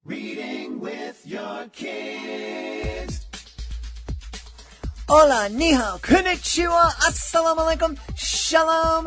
Reading with your kids. Hola, ni hao, konnichiwa, assalamu alaikum, shalom,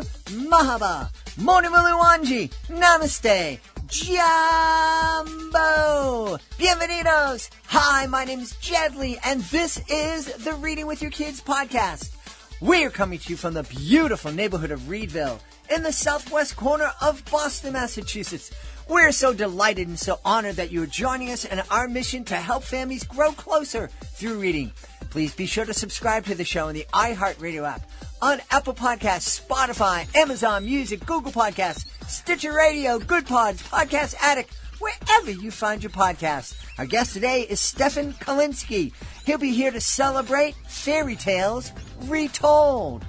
mahaba, monimalu wanji, namaste, jambo, bienvenidos. Hi, my name is Jedley, and this is the Reading with Your Kids podcast. We're coming to you from the beautiful neighborhood of Reedville in the southwest corner of Boston, Massachusetts. We're so delighted and so honored that you are joining us in our mission to help families grow closer through reading. Please be sure to subscribe to the show in the iHeartRadio app, on Apple Podcasts, Spotify, Amazon Music, Google Podcasts, Stitcher Radio, Good Pods, Podcast Addict, wherever you find your podcasts. Our guest today is Stephan Kalinski. He'll be here to celebrate Fairy Tales Retold.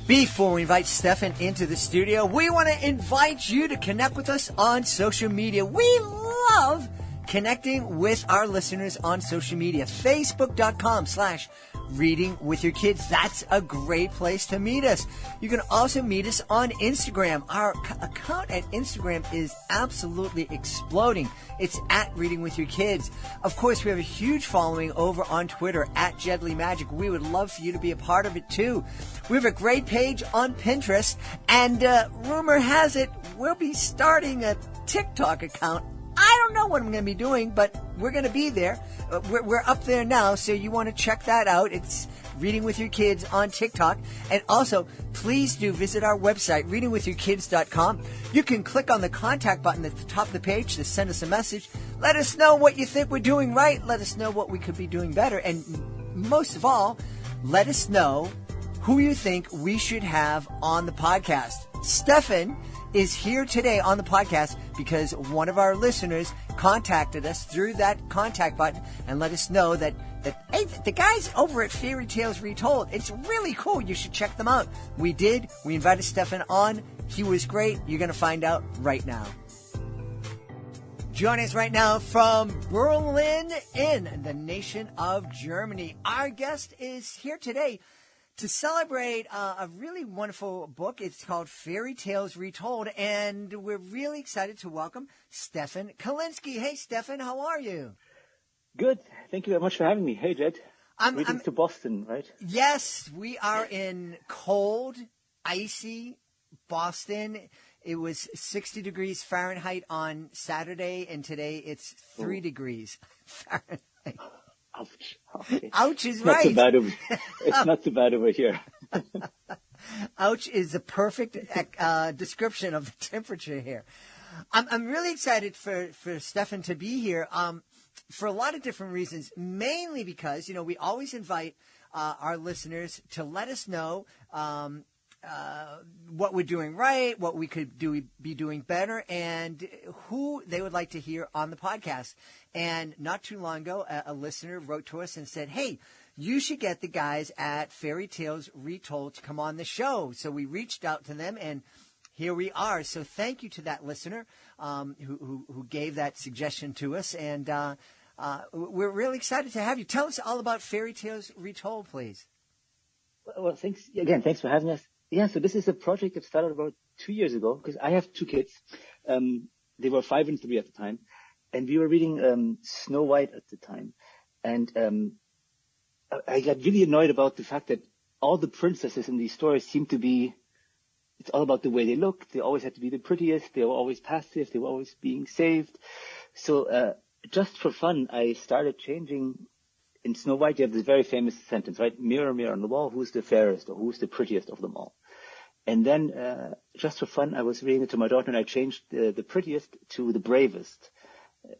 Before we invite Stephan into the studio, we want to invite you to connect with us on social media. We love connecting with our listeners on social media. Facebook.com/readingwithyourkids. That's a great place to meet us. You can also meet us on Instagram. Our account at Instagram is absolutely exploding. It's at Reading With Your Kids. Of course, we have a huge following over on Twitter at Jedley Magic. We would love for you to be a part of it too. We have a great page on Pinterest, and rumor has it we'll be starting a TikTok account. I don't know what I'm going to be doing, but we're going to be there. We're up there now, so you want to check that out. It's Reading With Your Kids on TikTok. And also, please do visit our website, readingwithyourkids.com. You can click on the contact button at the top of the page to send us a message. Let us know what you think we're doing right. Let us know what we could be doing better. And most of all, let us know who you think we should have on the podcast. Stephan is here today on the podcast because one of our listeners contacted us through that contact button and let us know that hey, the guys over at Fairy Tales Retold, it's really cool. You should check them out. We did. We invited Stephan on. He was great. You're going to find out right now. Joining us right now from Berlin in the nation of Germany. Our guest is here today to celebrate a really wonderful book. It's called Fairy Tales Retold, and we're really excited to welcome Stephan Kalinski. Hey, Stephan, how are you? Good. Thank you very much for having me. Hey, Jed. Greetings to Boston, right? Yes, we are in cold, icy Boston. It was 60 degrees Fahrenheit on Saturday, and today it's 3 degrees Fahrenheit. Ouch. Okay. Ouch is right. It's not too bad over here. Ouch is the perfect description of the temperature here. I'm really excited for Stephan to be here for a lot of different reasons, mainly because, we always invite our listeners to let us know what we're doing right, what we could be doing better, and who they would like to hear on the podcast. And not too long ago, a listener wrote to us and said, hey, you should get the guys at Fairy Tales Retold to come on the show. So we reached out to them, and here we are. So thank you to that listener who gave that suggestion to us. And we're really excited to have you. Tell us all about Fairy Tales Retold, please. Well, thanks for having us. Yeah, so this is a project that started about 2 years ago because I have two kids. They were 5 and 3 at the time. And we were reading Snow White at the time. And I got really annoyed about the fact that all the princesses in these stories seem to be, it's all about the way they look. They always had to be the prettiest. They were always passive. They were always being saved. So just for fun, I started changing. In Snow White, you have this very famous sentence, right? Mirror, mirror on the wall, who's the fairest or who's the prettiest of them all? And then just for fun, I was reading it to my daughter, and I changed the prettiest to the bravest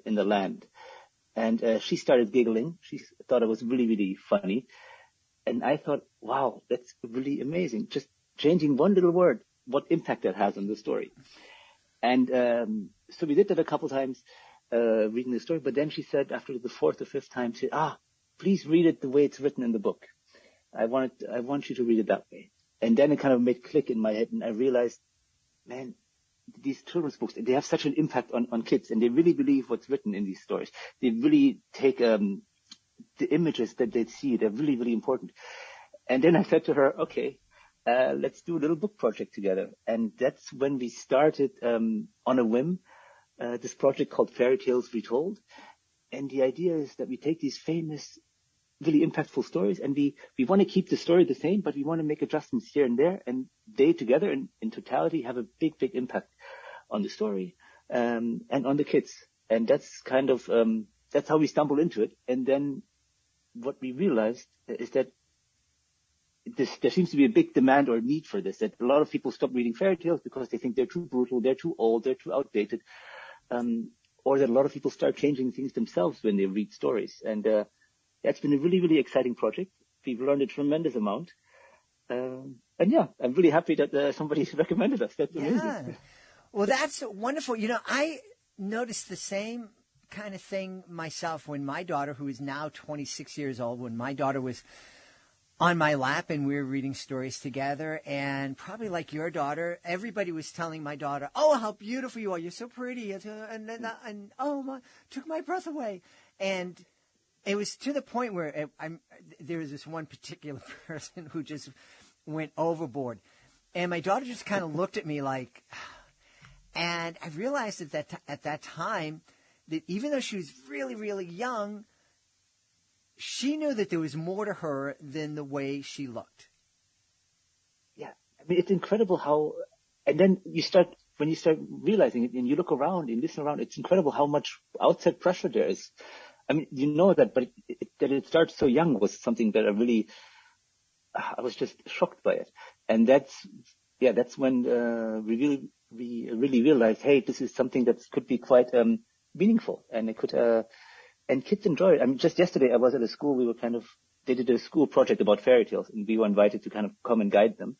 in the land. And she started giggling. She thought it was really, really funny. And I thought, wow, that's really amazing. Just changing one little word, what impact that has on the story. And so we did that a couple times reading the story. But then she said after the 4th or 5th time, she said, please read it the way it's written in the book. I want you to read it that way. And then it kind of made click in my head, and I realized, man, these children's books, they have such an impact on kids, and they really believe what's written in these stories. They really take the images that they see. They're really, really important. And then I said to her, okay, let's do a little book project together. And that's when we started on a whim. this project called Fairy Tales Retold. And the idea is that we take these famous, really impactful stories, and we want to keep the story the same, but we want to make adjustments here and there, and they together in totality have a big, big impact on the story and on the kids. And that's kind of that's how we stumbled into it. And then what we realized is that there seems to be a big demand or need for this, that a lot of people stop reading fairy tales because they think they're too brutal, they're too old, they're too outdated, or that a lot of people start changing things themselves when they read stories. And that's been a really, really exciting project. We've learned a tremendous amount. And yeah, I'm really happy that somebody recommended us. That's amazing. Well, that's wonderful. You know, I noticed the same kind of thing myself when my daughter, who is now 26 years old, when my daughter was on my lap and we were reading stories together, and probably like your daughter, everybody was telling my daughter, "Oh, how beautiful you are! You're so pretty!" And oh my, took my breath away. And it was to the point where there was this one particular person who just went overboard, and my daughter just kind of looked at me like, and I realized at that time that even though she was really, really young, she knew that there was more to her than the way she looked. Yeah. I mean, it's incredible how, and then when you start realizing it and you look around and listen around, it's incredible how much outside pressure there is. I mean, you know that, but that it starts so young was something that I was just shocked by it. And that's when we really realized, hey, this is something that could be quite meaningful, and it could and kids enjoy it. I mean, just yesterday I was at a school. They did a school project about fairy tales, and we were invited to kind of come and guide them.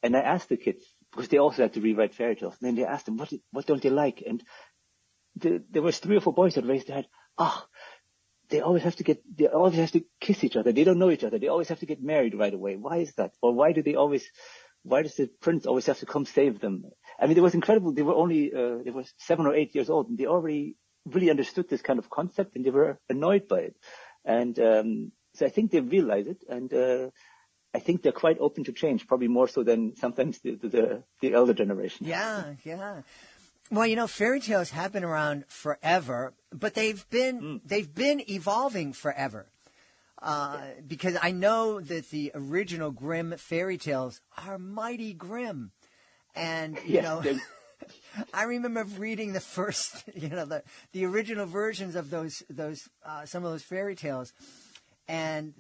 And I asked the kids, because they also had to rewrite fairy tales, and then they asked them, what don't they like? And there was 3 or 4 boys that raised their hand. They always have to kiss each other. They don't know each other. They always have to get married right away. Why is that? Or why does the prince always have to come save them? I mean, it was incredible. They were 7 or 8 years old, and they already really understood this kind of concept, and they were annoyed by it. And so I think they realize it, and I think they're quite open to change, probably more so than sometimes the elder generation. Yeah. Well, you know, fairy tales have been around forever, but they've been evolving forever. Because I know that the original Grimm fairy tales are mighty grim. And, you know, I remember reading the first, the original versions of those some of those fairy tales, and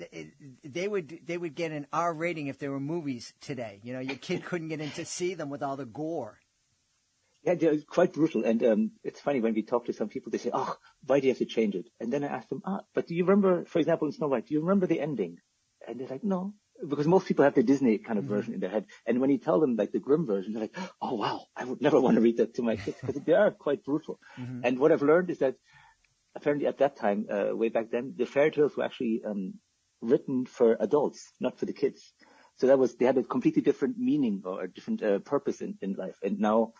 they would get an R rating if they were movies today. You know, your kid couldn't get in to see them with all the gore. Yeah, they're quite brutal. And it's funny when we talk to some people, they say, "Oh, why do you have to change it?" And then I ask them, but do you remember, for example, in Snow White, do you remember the ending? And they're like, "No." Because most people have the Disney kind of version in their head. And when you tell them like the Grimm version, they're like, "Oh, wow, I would never want to read that to my kids," because they are quite brutal. And what I've learned is that apparently at that time, way back then, the fairy tales were actually written for adults, not for the kids. So they had a completely different meaning or a different purpose in life. And now,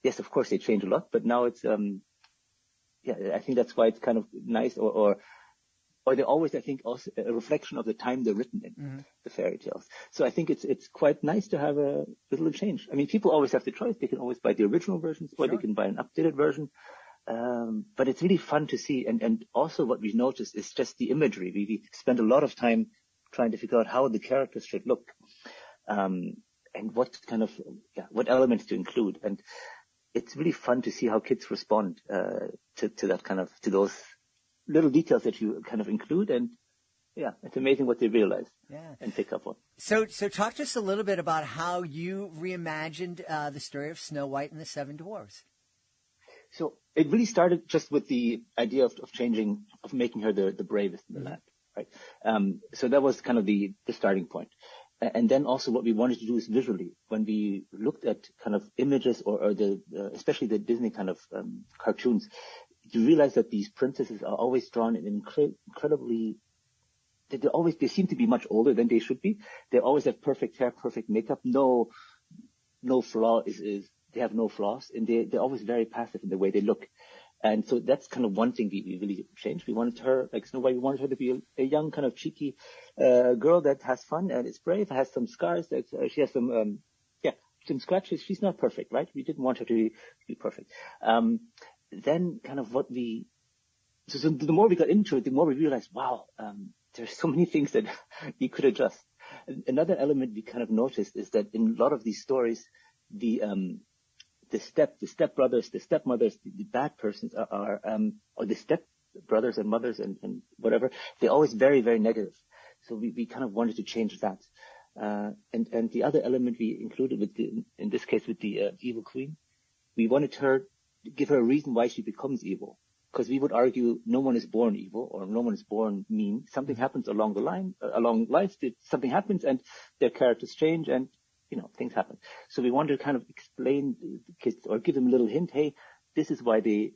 yes, of course, they change a lot, but now it's, I think that's why it's kind of nice, or they're always, I think, also a reflection of the time they're written in, the fairy tales. So I think it's quite nice to have a little change. I mean, people always have the choice. They can always buy the original versions, or they can buy an updated version. But it's really fun to see. And also what we noticed is just the imagery. We spend a lot of time trying to figure out how the characters should look, and what kind of, what elements to include. And it's really fun to see how kids respond to that kind of, to those little details that you kind of include. And it's amazing what they realize and pick up on. So talk to us a little bit about how you reimagined the story of Snow White and the Seven Dwarfs. So it really started just with the idea of making her the bravest in the land, right? So that was kind of the starting point. And then also what we wanted to do is visually, when we looked at kind of images or especially the Disney kind of cartoons, you realize that these princesses are always drawn in incredibly, they seem to be much older than they should be. They always have perfect hair, perfect makeup, no flaw they have no flaws, and they're always very passive in the way they look. And so that's kind of one thing we really changed. We wanted her, like Snow White, we wanted her to be a young, kind of cheeky girl that has fun and is brave, has some scars, that she has some scratches. She's not perfect, right? We didn't want her to be perfect. then kind of so the more we got into it, the more we realized, wow, there's so many things that you could adjust. Another element we kind of noticed is that in a lot of these stories, the stepbrothers, the stepmothers, the bad persons or the stepbrothers and mothers and whatever, they're always very, very negative. So we kind of wanted to change that. And the other element we included in this case with the evil queen, we wanted to give her a reason why she becomes evil. Because we would argue no one is born evil or no one is born mean. Something happens along life, something happens and their characters change and, things happen. So we wanted to kind of explain the kids or give them a little hint, hey, this is why they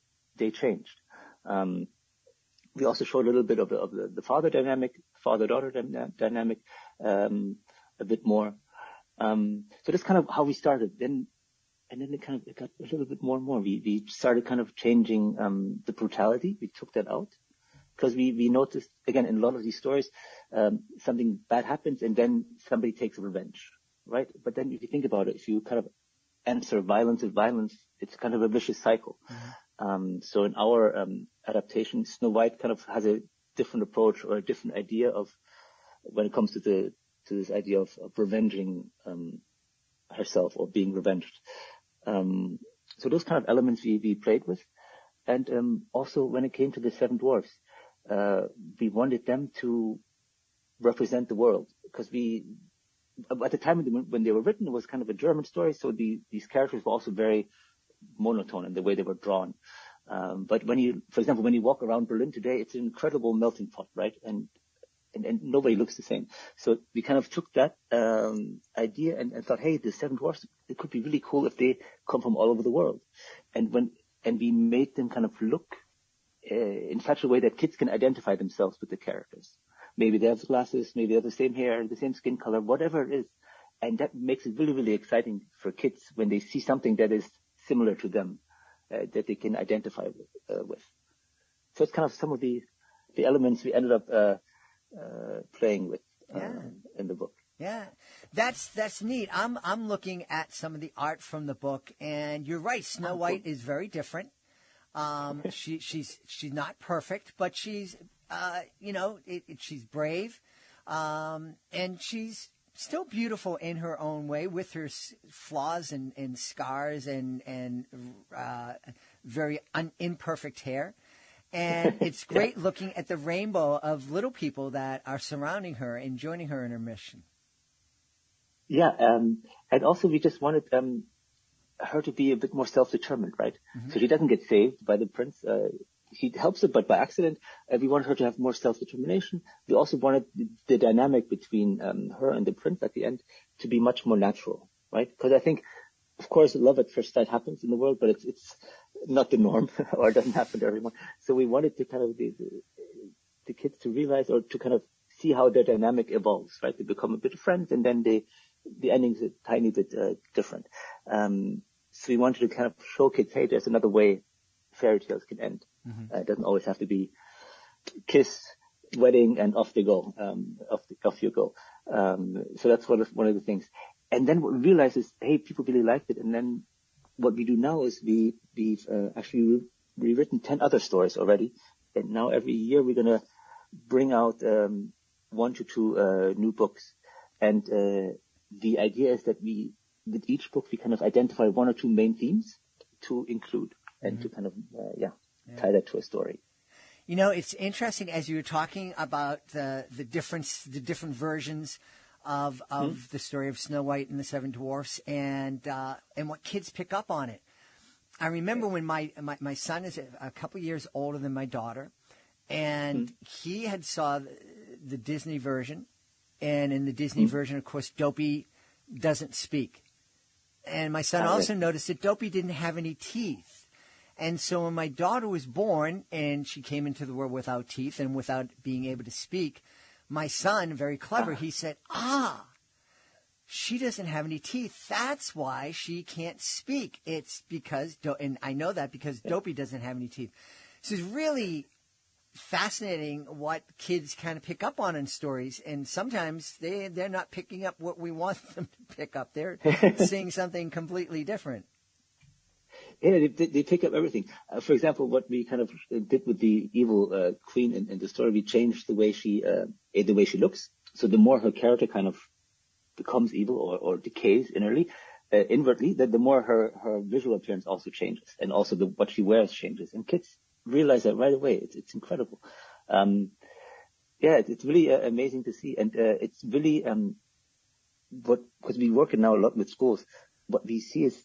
changed. We also showed a little bit of the father-daughter dynamic, a bit more. So that's kind of how we started. And then it got a little bit more and more. We started kind of changing the brutality. We took that out because we noticed, again, in a lot of these stories, something bad happens and then somebody takes revenge, right? But then if you think about it, if you kind of answer violence with violence, it's kind of a vicious cycle. Mm-hmm. So in our adaptation, Snow White kind of has a different approach or a different idea of when it comes to this idea of revenging herself or being revenged. So those kind of elements we played with. And also when it came to the Seven Dwarfs, we wanted them to represent the world because at the time when they were written, it was kind of a German story. So these characters were also very monotone in the way they were drawn. But for example, when you walk around Berlin today, it's an incredible melting pot, right? And nobody looks the same. So we kind of took that idea and thought, hey, the Seven Dwarfs, it could be really cool if they come from all over the world. And we made them kind of look in such a way that kids can identify themselves with the characters. Maybe they have glasses, maybe they have the same hair, the same skin color, whatever it is. And that makes it really, really exciting for kids when they see something that is similar to them, that they can identify with. So it's kind of some of the elements we ended up playing with in the book. Yeah, that's neat. I'm looking at some of the art from the book, and you're right. Snow White is very different. She's not perfect, but she's she's brave, and she's still beautiful in her own way with her flaws and scars and very imperfect hair. And it's great looking at the rainbow of little people that are surrounding her and joining her in her mission. Yeah, and also we just wanted her to be a bit more self-determined, right? Mm-hmm. So she doesn't get saved by the prince. He helps her, but by accident. We wanted her to have more self-determination. We also wanted the dynamic between her and the prince at the end to be much more natural, right? Because I think, of course, love at first sight happens in the world, but it's not the norm, or it doesn't happen to everyone. So we wanted to kind of the kids to realize or to kind of see how their dynamic evolves, right? They become a bit of friends, and then the ending's a tiny bit different. So we wanted to kind of show kids, hey, there's another way fairy tales can end. Mm-hmm. It doesn't always have to be kiss, wedding, and off they go. Off you go. So that's one of the things. And then what we realized is, hey, people really liked it. And then what we do now is we've actually rewritten 10 other stories already. And now every year we're going to bring out 1 to 2 new books. And the idea is that with each book, we kind of identify 1 or 2 main themes to include and to kind of, tie that to a story. You know, it's interesting as you were talking about the different versions of the story of Snow White and the Seven Dwarfs and what kids pick up on it. I remember when my son is a couple years older than my daughter, and he had saw the Disney version, and in the Disney version, of course, Dopey doesn't speak. And my son also noticed that Dopey didn't have any teeth. And so when my daughter was born and she came into the world without teeth and without being able to speak, my son, very clever, he said, she doesn't have any teeth. That's why she can't speak. It's because, and I know that because Dopey doesn't have any teeth. So it's really fascinating what kids kind of pick up on in stories. And sometimes they're not picking up what we want them to pick up. They're seeing something completely different. Yeah, they pick up everything. For example, what we kind of did with the evil queen in the story, we changed the way she looks. So the more her character kind of becomes evil or decays inwardly, the more her visual appearance also changes, and also what she wears changes. And kids realize that right away. It's incredible. It's really amazing to see, and it's really because we work now a lot with schools. What we see is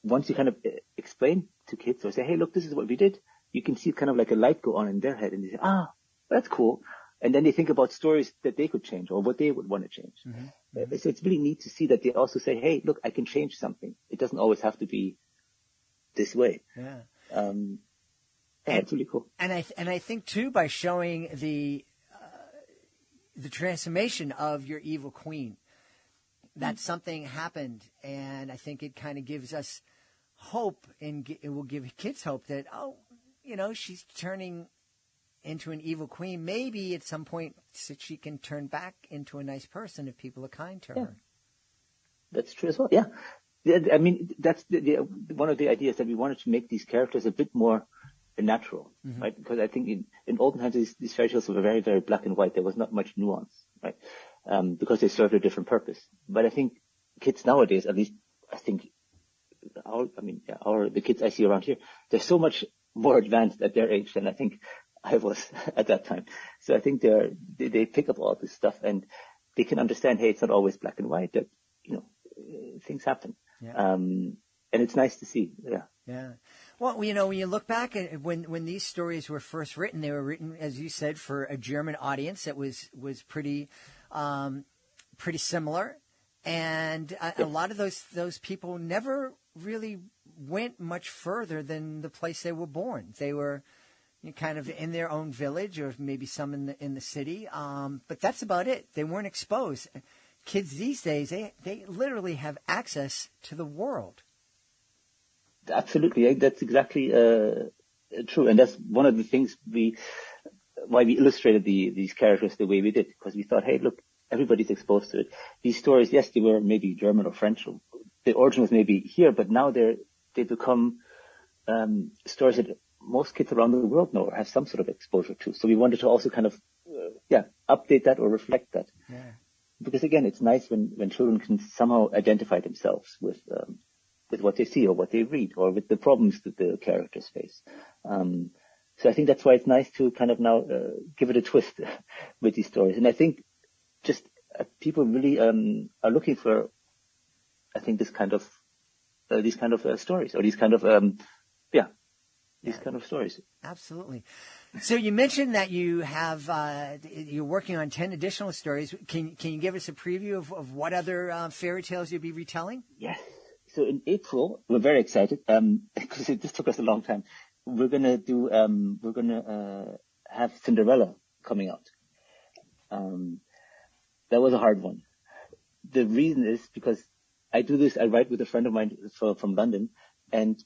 once you kind of explain to kids or say, hey, look, this is what we did, you can see kind of like a light go on in their head, and they say, that's cool. And then they think about stories that they could change or what they would want to change. Mm-hmm. So it's really neat to see that they also say, hey, look, I can change something. It doesn't always have to be this way. Yeah. It's really cool. And I think too, by showing the transformation of your evil queen, that something happened, and I think it kind of gives us hope, and it will give kids hope that, she's turning into an evil queen. Maybe at some point she can turn back into a nice person if people are kind to her. That's true as well. Yeah. I mean, that's one of the ideas, that we wanted to make these characters a bit more natural, mm-hmm. right? Because I think in olden times, these fairy tales were very, very black and white. There was not much nuance, right? Because they served a different purpose. But I think kids nowadays, at least, I think the kids I see around here, they're so much more advanced at their age than I think I was at that time. So I think they pick up all this stuff, and they can understand, hey, it's not always black and white, that, things happen. Yeah. And it's nice to see. Yeah. Yeah. Well, when you look back at when these stories were first written, they were written, as you said, for a German audience that was pretty similar. And a lot of those people never really went much further than the place they were born. They were kind of in their own village, or maybe some in the city. But that's about it. They weren't exposed. Kids these days, they literally have access to the world. Absolutely. That's exactly true. And that's one of the things why we illustrated these characters the way we did, because we thought, hey, look, everybody's exposed to it. These stories, yes, they were maybe German or French. The origin was maybe here, but now they become stories that most kids around the world know or have some sort of exposure to. So we wanted to also kind of, update that or reflect that. Yeah. Because again, it's nice when children can somehow identify themselves with what they see or what they read, or with the problems that the characters face. So I think that's why it's nice to kind of now give it a twist with these stories. And I think just people really are looking for, I think, these kind of stories, or these kind of these kind of stories. Absolutely. So you mentioned that you have you're working on 10 additional stories. Can you give us a preview of what other fairy tales you'll be retelling? Yes. So in April, we're very excited because this took us a long time. We're gonna have Cinderella coming out. That was a hard one. The reason is because I write with a friend of mine from London, and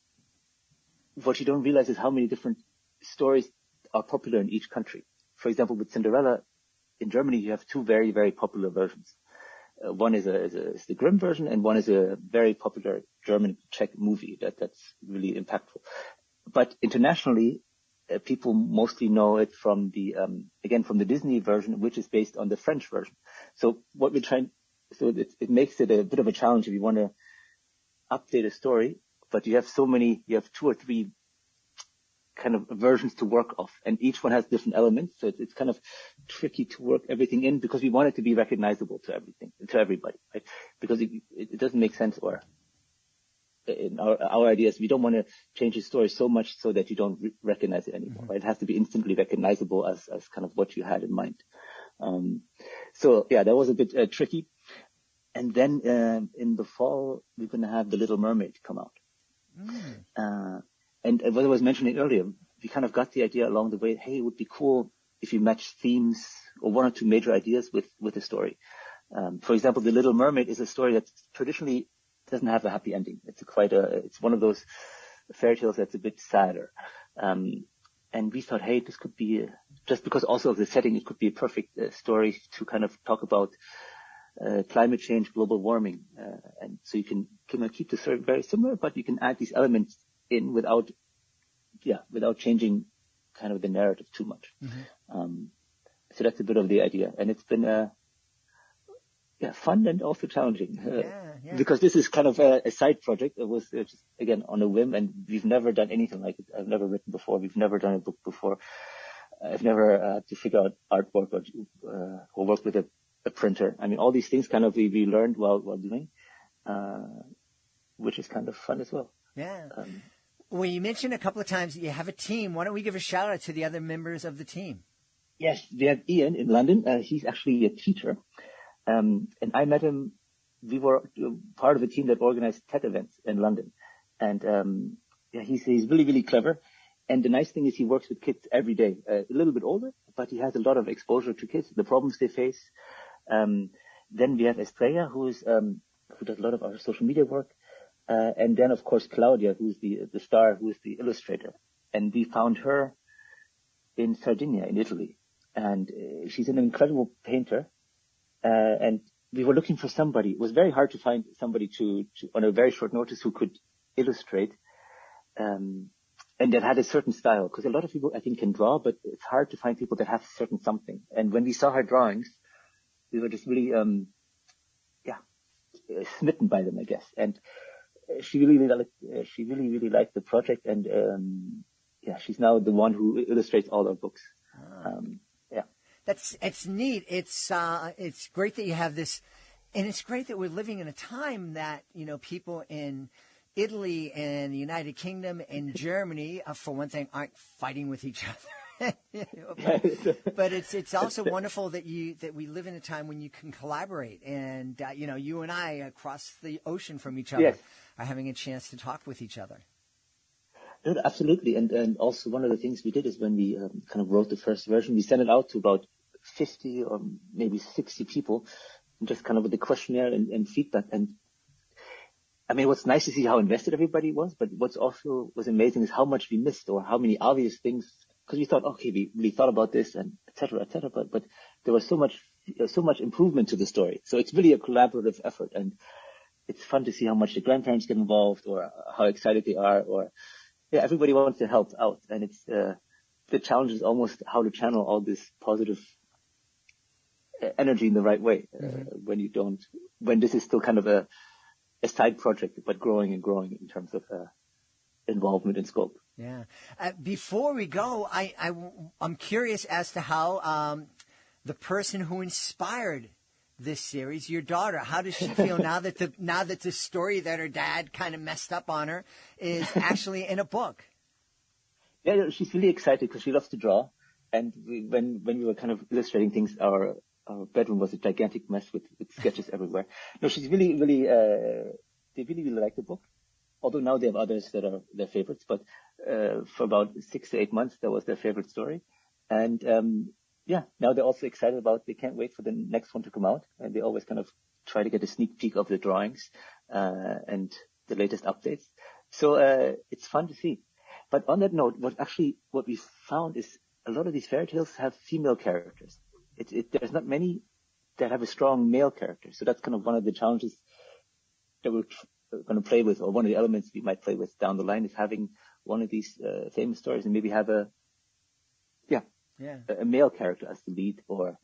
what you don't realize is how many different stories are popular in each country. For example, with Cinderella, in Germany, you have two very, very popular versions. One is the Grimm version, and one is a very popular German Czech movie that's really impactful. But internationally, people mostly know it from from the Disney version, which is based on the French version. So it makes it a bit of a challenge if you want to update a story, but you have two or three kind of versions to work off, and each one has different elements. So it's kind of tricky to work everything in, because we want it to be recognizable to everybody, right? Because it doesn't make sense, or in our ideas, we don't want to change the story so much so that you don't recognize it anymore, right? It has to be instantly recognizable as kind of what you had in mind. That was a bit tricky. And then in the fall, we're going to have The Little Mermaid come out. And what I was mentioning earlier, we kind of got the idea along the way, hey, it would be cool if you match themes or one or two major ideas with a story. For example, The Little Mermaid is a story that traditionally doesn't have a happy ending. It's one of those fairy tales that's a bit sadder. And we thought, hey, this could be, just because also of the setting, it could be a perfect story to kind of talk about climate change, global warming. And so you can keep the story very similar, but you can add these elements in without changing kind of the narrative too much. So that's a bit of the idea. And it's been, fun and also challenging. Because this is kind of a side project. It was just, again, on a whim, and we've never done anything like it. I've never written before. We've never done a book before. I've never had to figure out artwork or work with a printer. I mean, all these things kind of we learned while doing, which is kind of fun as well. Yeah. Well, you mentioned a couple of times that you have a team. Why don't we give a shout out to the other members of the team? Yes, we have Ian in London. He's actually a teacher. And I met him. We were part of a team that organized TED events in London. And, he's really, really clever. And the nice thing is he works with kids every day, a little bit older, but he has a lot of exposure to kids, the problems they face. Then we have Estrella, who does a lot of our social media work. And then, of course, Claudia, who's the star, who is the illustrator. And we found her in Sardinia, in Italy. And she's an incredible painter. And we were looking for somebody. It was very hard to find somebody to on a very short notice who could illustrate. And that had a certain style, because a lot of people, I think, can draw, but it's hard to find people that have a certain something. And when we saw her drawings, we were just really, smitten by them, I guess. And she really, really liked the project. And, she's now the one who illustrates all our books. It's neat. It's great that you have this, and it's great that we're living in a time that, people in Italy and the United Kingdom and Germany, for one thing, aren't fighting with each other. But it's also wonderful that we live in a time when you can collaborate, and you and I across the ocean from each other are having a chance to talk with each other. No, absolutely, and also one of the things we did is when we kind of wrote the first version, we sent it out to about 50 or maybe 60 people, just kind of with the questionnaire and feedback. And I mean, what's nice to see how invested everybody was, but what's also was amazing is how much we missed or how many obvious things, because we thought, okay, we really thought about this and et cetera, but there was so much improvement to the story. So it's really a collaborative effort, and it's fun to see how much the grandparents get involved or how excited they are, or everybody wants to help out. And it's, the challenge is almost how to channel all this positive energy in the right way, when this is still kind of a side project, but growing and growing in terms of involvement and scope. Yeah. Before we go, I'm curious as to how the person who inspired this series, your daughter, how does she feel now that the story that her dad kind of messed up on her is actually in a book? Yeah, she's really excited because she loves to draw. And when we were kind of illustrating things, our bedroom was a gigantic mess with sketches everywhere. No, she's really, they really, really like the book. Although now they have others that are their favorites, but for about 6 to 8 months, that was their favorite story. And now they're also excited they can't wait for the next one to come out. And they always kind of try to get a sneak peek of the drawings and the latest updates. So it's fun to see. But on that note, what we found is a lot of these fairy tales have female characters. There's not many that have a strong male character. So that's kind of one of the challenges that we're going to play with, or one of the elements we might play with down the line, is having one of these famous stories and maybe have a male character as the lead, or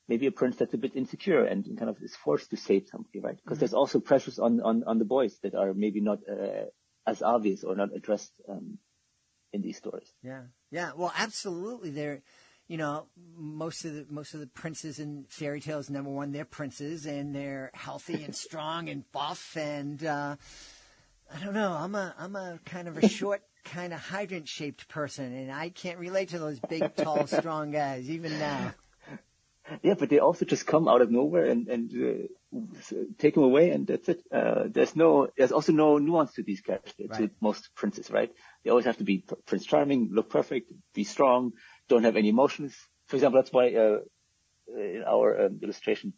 maybe a prince that's a bit insecure and kind of is forced to save somebody, right? Because there's also pressures on the boys that are maybe not as obvious or not addressed in these stories. Yeah. Well, absolutely. They're, most of the princes in fairy tales, number one, they're princes and they're healthy and strong and buff. And I don't know, I'm a kind of a short, kind of hydrant shaped person, and I can't relate to those big, tall, strong guys even now. Yeah, but they also just come out of nowhere and take them away, and that's it. There's also no nuance to these characters, to most princes, right? They always have to be Prince Charming, look perfect, be strong, don't have any emotions. For example, that's why in our illustration,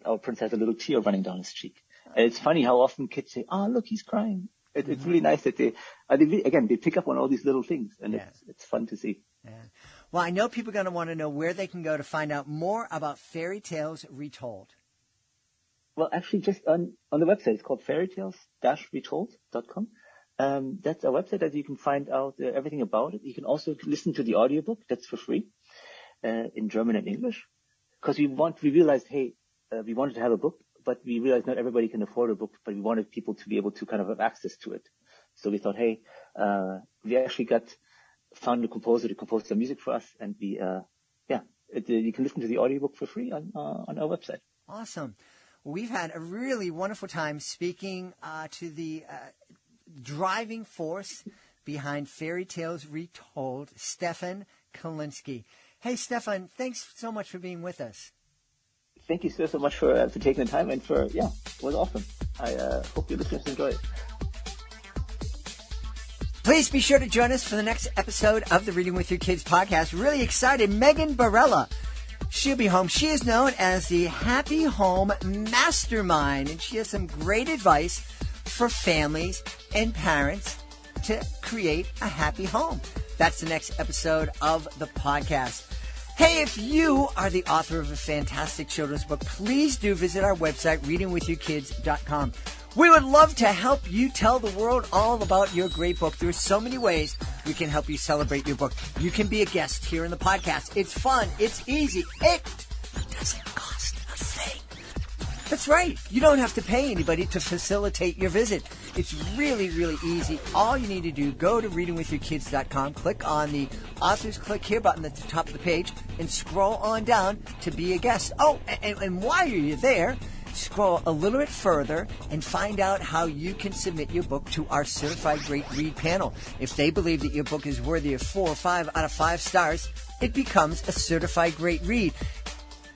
our prince has a little tear running down his cheek. And it's funny how often kids say, "Oh, look, he's crying." It's really nice that they pick up on all these little things, and it's fun to see. Yeah. Well, I know people are going to want to know where they can go to find out more about Fairy Tales Retold. Well, actually, just on the website, it's called fairytales-retold.com. That's a website that you can find out everything about it. You can also listen to the audiobook. That's for free, in German and English. Because we realized, hey, we wanted to have a book, but we realized not everybody can afford a book, but we wanted people to be able to kind of have access to it. So we thought, hey, we actually found a composer to compose some music for us, and you can listen to the audiobook for free on our website. Awesome. We've had a really wonderful time speaking to the driving force behind Fairy Tales Retold, Stephan Kalinski. Hey, Stephan, thanks so much for being with us. Thank you so much for taking the time, and it was awesome. I hope your listeners enjoy it. Please be sure to join us for the next episode of the Reading with Your Kids podcast. Really excited. Megan Barella. She'll be home. She is known as the Happy Home Mastermind, and she has some great advice for families and parents to create a happy home. That's the next episode of the podcast. Hey, if you are the author of a fantastic children's book, please do visit our website, readingwithyourkids.com. We would love to help you tell the world all about your great book. There are so many ways we can help you celebrate your book. You can be a guest here in the podcast. It's fun. It's easy. It doesn't cost a thing. That's right. You don't have to pay anybody to facilitate your visit. It's really, really easy. All you need to do, go to readingwithyourkids.com, click on the Authors Click Here button at the top of the page, and scroll on down to be a guest. Oh, and while you're there, scroll a little bit further and find out how you can submit your book to our Certified Great Read panel. If they believe that your book is worthy of 4 or 5 out of 5 stars, it becomes a Certified Great Read.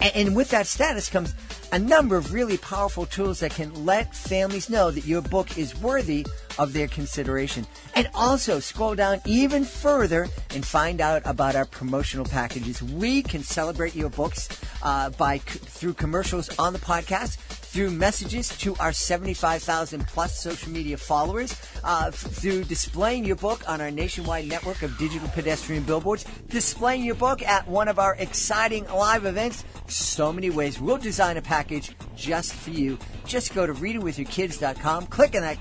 And with that status comes a number of really powerful tools that can let families know that your book is worthy of their consideration. And also scroll down even further and find out about our promotional packages. We can celebrate your books through commercials on the podcast, through messages to our 75,000 plus social media followers, through displaying your book on our nationwide network of digital pedestrian billboards, displaying your book at one of our exciting live events. So many ways. We'll design a package just for you. Just go to readingwithyourkids.com, click on that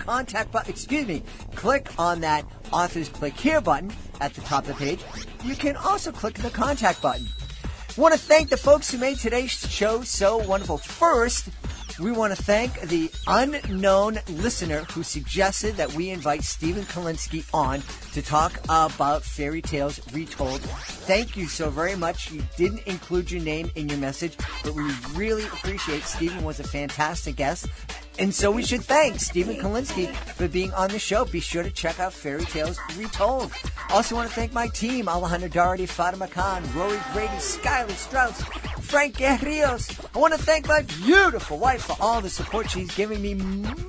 click on that Authors Click Here button at the top of the page. You can also click the contact button. I want to thank the folks who made today's show so wonderful. First, we want to thank the unknown listener who suggested that we invite Stephan Kalinski on to talk about Fairy Tales Retold. Thank you so very much. You didn't include your name in your message, but we really appreciate Stephan was a fantastic guest. And so we should thank Stephan Kalinski for being on the show. Be sure to check out Fairy Tales Retold. Also want to thank my team, Alejandra Doherty, Fatima Khan, Rory Brady, Skylar Strauss, Frank Guerrillos. I want to thank my beautiful wife for all the support she's giving me.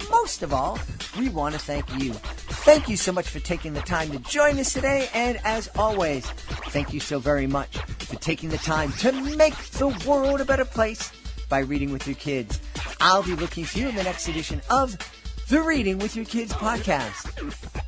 Most of all, we want to thank you. Thank you so much for taking the time to join us today. And as always, thank you so very much for taking the time to make the world a better place by reading with your kids. I'll be looking for you in the next edition of the Reading with Your Kids podcast.